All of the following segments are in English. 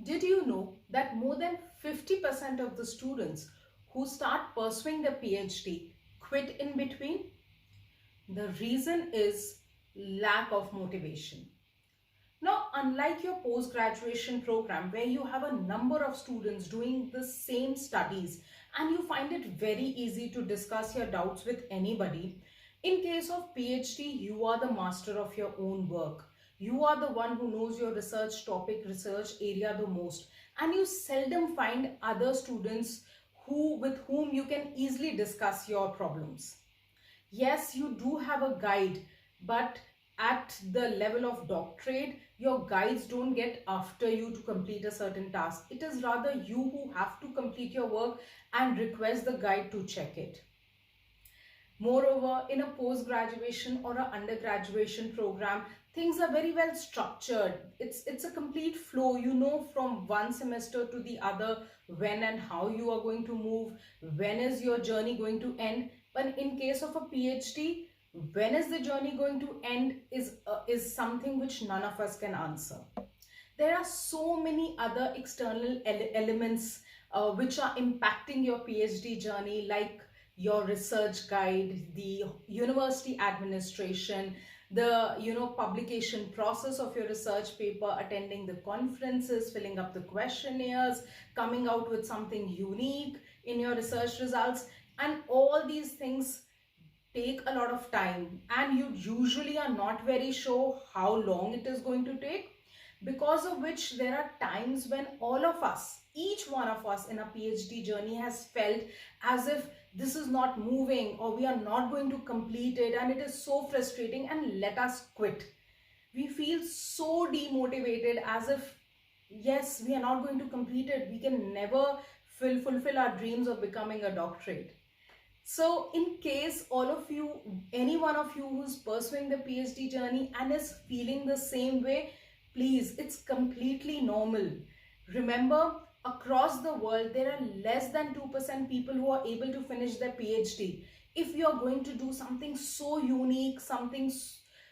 Did you know that more than 50% of the students who start pursuing their PhD quit in between? The reason is lack of motivation. Now, unlike your post-graduation program where you have a number of students doing the same studies and you find it very easy to discuss your doubts with anybody, in case of PhD, you are the master of your own work. You are the one who knows your research topic, research area the most, and you seldom find other students with whom you can easily discuss your problems. Yes, you do have a guide, but at the level of doctorate, your guides don't get after you to complete a certain task. It is rather you who have to complete your work and request the guide to check it. Moreover, in a post-graduation or an undergraduation program, things are very well structured. It's a complete flow. You know from one semester to the other when and how you are going to move, when is your journey going to end. But in case of a PhD, when is the journey going to end is something which none of us can answer. There are so many other external elements which are impacting your PhD journey, like your research guide, the university administration, the publication process of your research paper, attending the conferences, filling up the questionnaires, coming out with something unique in your research results, and all these things take a lot of time, and you usually are not very sure how long it is going to take, because of which there are times when all of us, each one of us in a PhD journey has felt as if this is not moving or we are not going to complete it, and it is so frustrating and let us quit. We feel so demotivated as if yes, we are not going to complete it, we can never fulfill our dreams of becoming a doctorate. So in case all of you, any one of you who's pursuing the PhD journey and is feeling the same way, please, it's completely normal. Remember, across the world, there are less than 2% people who are able to finish their PhD. If you are going to do something so unique, something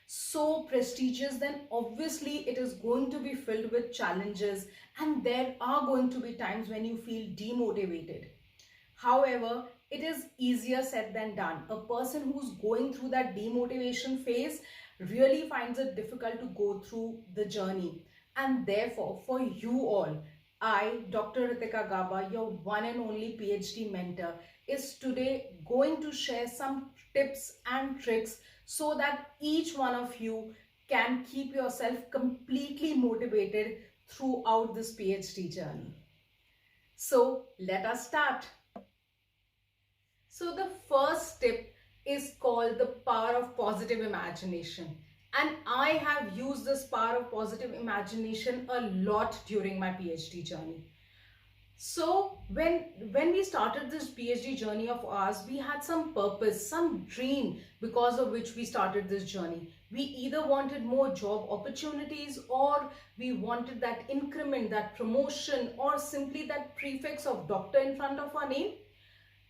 so prestigious, then obviously it is going to be filled with challenges, and there are going to be times when you feel demotivated. However, it is easier said than done. A person who's going through that demotivation phase really finds it difficult to go through the journey. And therefore, for you all, I, Dr. Ritika Gaba, your one and only PhD mentor, is today going to share some tips and tricks so that each one of you can keep yourself completely motivated throughout this PhD journey. So let us start. So the first tip is called the power of positive imagination. And I have used this power of positive imagination a lot during my PhD journey. So when we started this PhD journey of ours, we had some purpose, some dream because of which we started this journey. We either wanted more job opportunities, or we wanted that increment, that promotion, or simply that prefix of doctor in front of our name.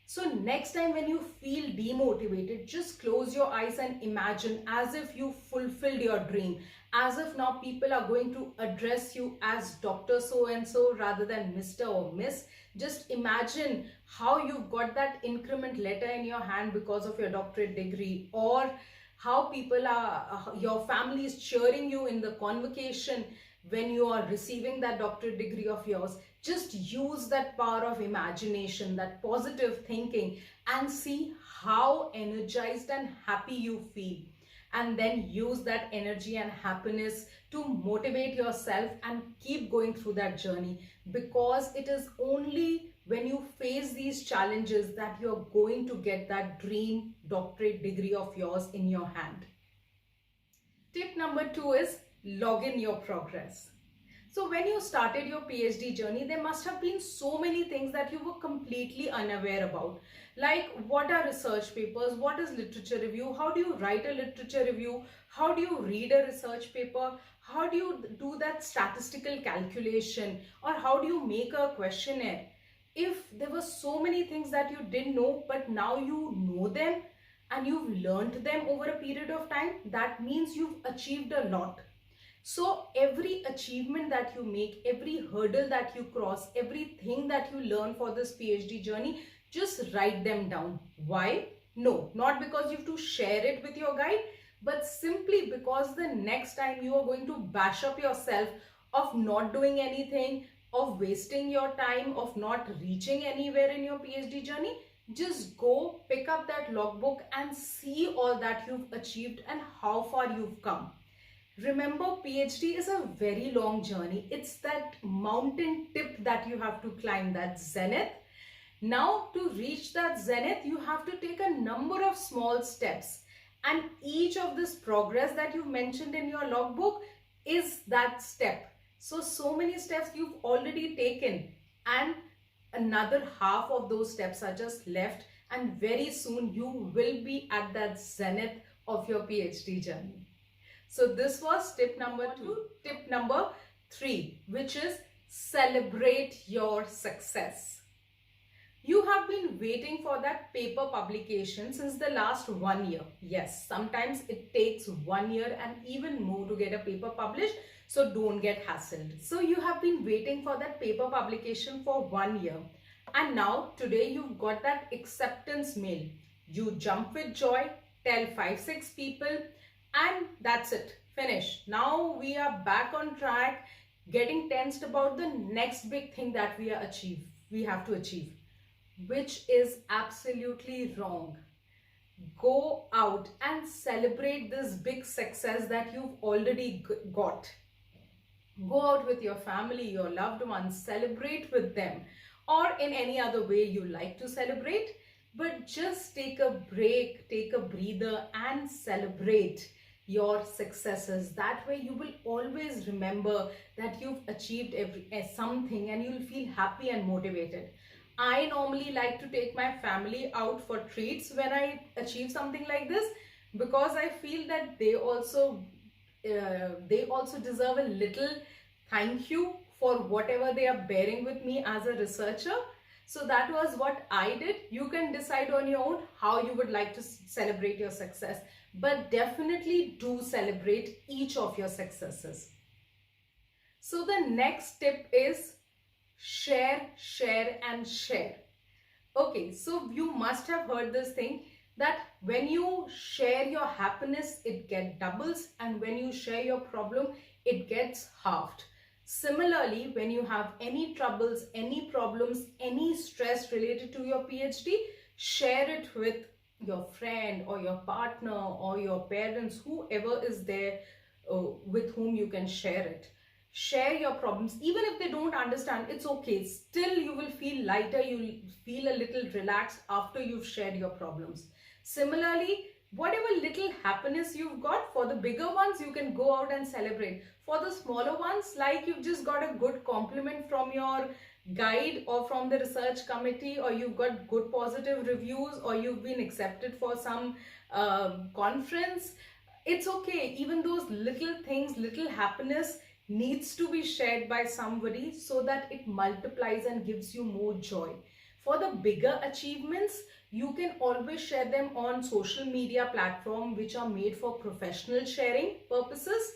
So next time when you feel demotivated, just close your eyes and imagine as if you fulfilled your dream, as if now people are going to address you as Dr. So-and-so rather than Mr. or Miss. Just imagine how you've got that increment letter in your hand because of your doctorate degree, or how people are, your family is cheering you in the convocation when you are receiving that doctorate degree of yours. Just use that power of imagination, that positive thinking, and see how energized and happy you feel. And then use that energy and happiness to motivate yourself and keep going through that journey, because it is only when you face these challenges that you're going to get that dream doctorate degree of yours in your hand. Tip number 2 is log in your progress. So when you started your PhD journey, there must have been so many things that you were completely unaware about. Like, what are research papers? What is literature review? How do you write a literature review? How do you read a research paper? How do you do that statistical calculation? Or how do you make a questionnaire? If there were so many things that you didn't know, but now you know them and you've learned them over a period of time, that means you've achieved a lot. So every achievement that you make, every hurdle that you cross, everything that you learn for this PhD journey, just write them down. Why? No, not because you have to share it with your guide, but simply because the next time you are going to bash up yourself of not doing anything, of wasting your time, of not reaching anywhere in your PhD journey, just go pick up that logbook and see all that you've achieved and how far you've come. Remember, PhD is a very long journey. It's that mountain tip that you have to climb, that zenith. Now, to reach that zenith, you have to take a number of small steps. And each of this progress that you've mentioned in your logbook is that step. So many steps you've already taken, and another half of those steps are just left. And very soon you will be at that zenith of your PhD journey. So this was tip number 2. Tip number 3, which is celebrate your success. You have been waiting for that paper publication since the last 1 year. Yes, sometimes it takes 1 year and even more to get a paper published. So don't get hassled. So you have been waiting for that paper publication for 1 year. And now today you've got that acceptance mail. You jump with joy, tell 5-6 people, and that's it. Finish. Now we are back on track, getting tensed about the next big thing that we have to achieve, which is absolutely wrong. Go out and celebrate this big success that you've already got. Go out with your family, your loved ones, celebrate with them, or in any other way you like to celebrate. But just take a break, take a breather, and celebrate your successes. That way you will always remember that you've achieved something, and you'll feel happy and motivated. I normally like to take my family out for treats when I achieve something like this, because I feel that they also deserve a little thank you for whatever they are bearing with me as a researcher. So that was what I did. You can decide on your own how you would like to celebrate your success, but definitely do celebrate each of your successes. So the next tip is share, share, and share. Okay, so you must have heard this thing that when you share your happiness, it gets doubles, and when you share your problem, it gets halved. Similarly, when you have any troubles, any problems, any stress related to your PhD, share it with your friend or your partner or your parents, whoever is there with whom you can share it. Share your problems. Even if they don't understand, it's okay. Still, you will feel lighter, you'll feel a little relaxed after you've shared your problems. Similarly, whatever little happiness you've got, for the bigger ones, you can go out and celebrate. For the smaller ones, like you've just got a good compliment from your guide or from the research committee, or you've got good positive reviews, or you've been accepted for some conference, it's okay. Even those little things, little happiness needs to be shared by somebody so that it multiplies and gives you more joy. For the bigger achievements, you can always share them on social media platforms which are made for professional sharing purposes.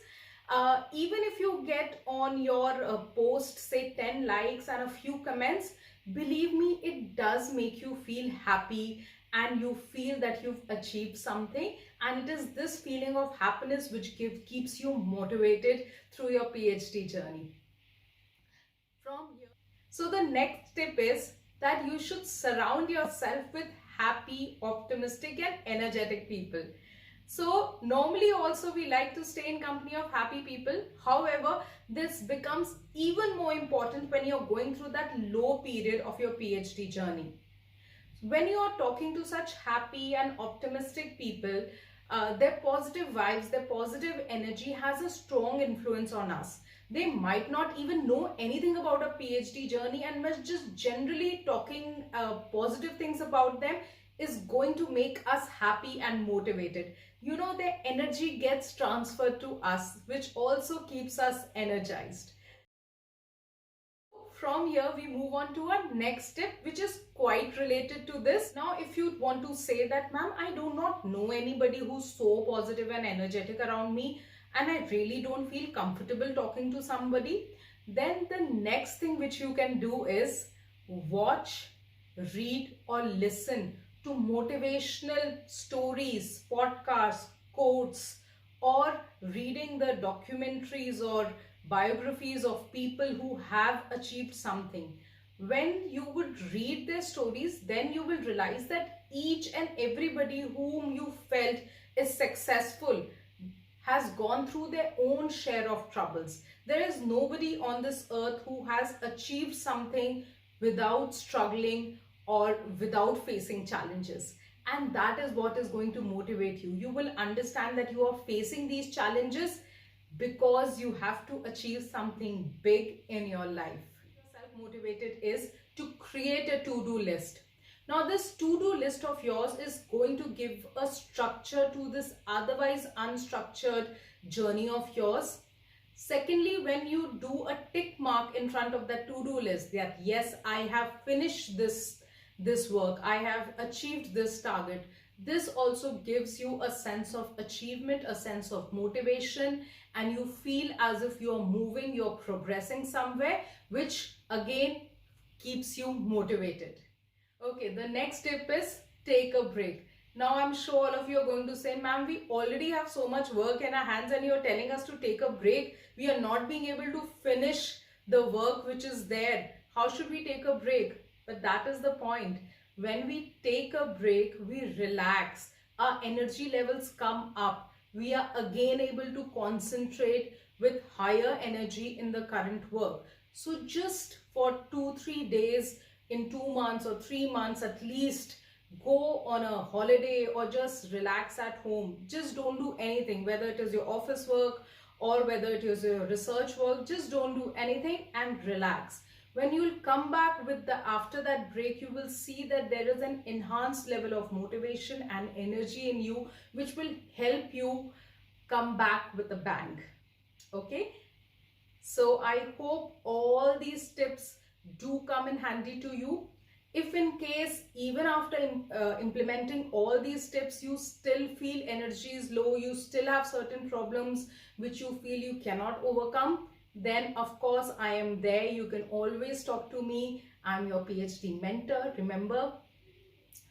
Even if you get on your post, say 10 likes and a few comments, believe me, it does make you feel happy and you feel that you've achieved something. And it is this feeling of happiness which keeps you motivated through your PhD journey. So the next tip is that you should surround yourself with happy, optimistic, and energetic people. So normally also we like to stay in company of happy people. However, this becomes even more important when you're going through that low period of your PhD journey. When you are talking to such happy and optimistic people, their positive vibes, their positive energy has a strong influence on us. They might not even know anything about a PhD journey, and just generally talking positive things about them is going to make us happy and motivated. You know, their energy gets transferred to us, which also keeps us energized. From here we move on to our next tip, which is quite related to this. Now, if you want to say that, ma'am, I do not know anybody who's so positive and energetic around me, and I really don't feel comfortable talking to somebody, then the next thing which you can do is watch, read, or listen to motivational stories, podcasts, quotes, or reading the documentaries or biographies of people who have achieved something. When you would read their stories, then you will realize that each and everybody whom you felt is successful has gone through their own share of troubles. There is nobody on this earth who has achieved something without struggling or without facing challenges. And that is what is going to motivate you. You will understand that you are facing these challenges because you have to achieve something big in your life. Self-motivated is to create a to-do list. Now this to-do list of yours is going to give a structure to this otherwise unstructured journey of yours. Secondly, when you do a tick mark in front of that to-do list that yes, I have finished this work, I have achieved this target, this also gives you a sense of achievement, a sense of motivation, and you feel as if you're moving, you're progressing somewhere, which again keeps you motivated. Okay, the next tip is take a break. Now I'm sure all of you are going to say, ma'am, we already have so much work in our hands and you're telling us to take a break. We are not being able to finish the work which is there. How should we take a break? But that is the point. When we take a break, we relax. Our energy levels come up. We are again able to concentrate with higher energy in the current work. So just for 2-3 days, in 2 months or 3 months at least, go on a holiday or just relax at home. Just don't do anything, whether it is your office work or whether it is your research work. Just don't do anything and relax. When you will come back with after that break, you will see that there is an enhanced level of motivation and energy in you, which will help you come back with a bang. Okay, so I hope all these tips do come in handy to you. If in case even after implementing all these tips you still feel energy is low, you still have certain problems which you feel you cannot overcome, then of course I am there. You can always talk to me. I'm your PhD mentor, remember.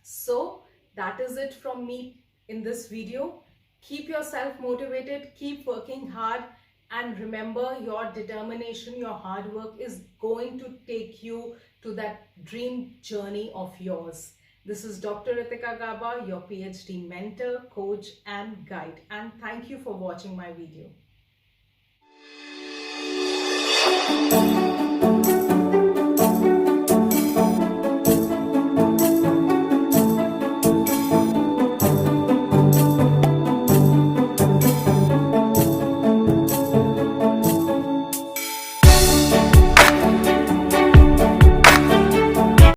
So that is it from me in this video. Keep yourself motivated, keep working hard, and remember, your determination, your hard work is going to take you to that dream journey of yours. This is Dr. Ritika Gaba, your PhD mentor, coach, and guide. And thank you for watching my video.